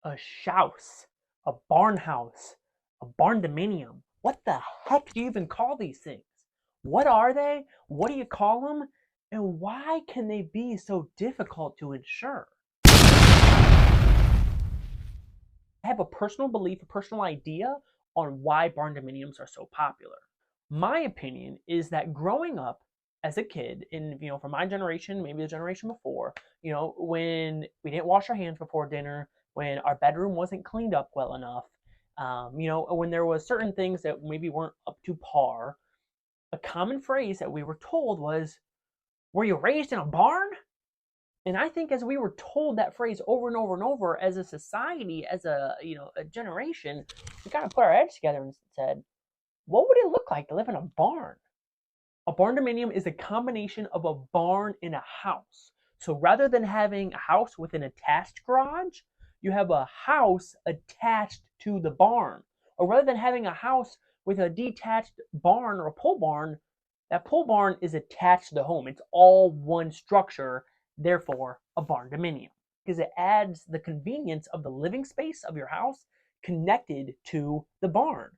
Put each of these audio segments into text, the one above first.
A shouse, a barn house, a barndominium. What the heck do you even call these things? What are they? What do you call them? And why can they be so difficult to insure? I have a personal belief, a personal idea on why barndominiums are so popular. My opinion is that growing up as a kid, in for my generation, maybe the generation before, when we didn't wash our hands before dinner, when our bedroom wasn't cleaned up well enough, when there was certain things that maybe weren't up to par, a common phrase that we were told was, "Were you raised in a barn?" And I think as we were told that phrase over and over and over as a society, as a generation, we kind of put our heads together and said, what would it look like to live in a barn? A barndominium is a combination of a barn and a house. So rather than having a house with an attached garage, you have a house attached to the barn. Or rather than having a house with a detached barn or a pole barn, that pole barn is attached to the home. It's all one structure, therefore a barndominium. Because it adds the convenience of the living space of your house connected to the barn.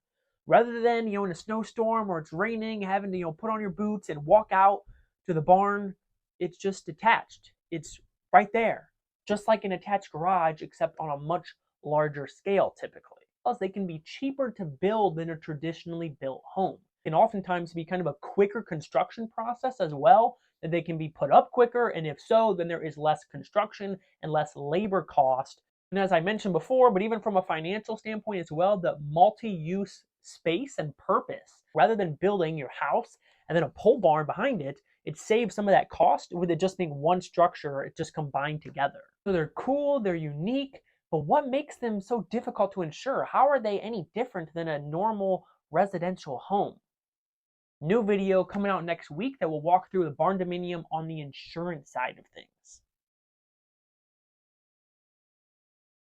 Rather than, in a snowstorm or it's raining, having to, put on your boots and walk out to the barn, it's just detached. It's right there, just like an attached garage, except on a much larger scale typically. Plus, they can be cheaper to build than a traditionally built home. Can oftentimes be kind of a quicker construction process as well, that they can be put up quicker, and if so, then there is less construction and less labor cost. And as I mentioned before, but even from a financial standpoint as well, the multi-use space and purpose. Rather than building your house and then a pole barn behind it, it saves some of that cost with it just being one structure, it just combined together. So they're cool, they're unique, but what makes them so difficult to insure? How are they any different than a normal residential home? New video coming out next week that will walk through the barndominium on the insurance side of things.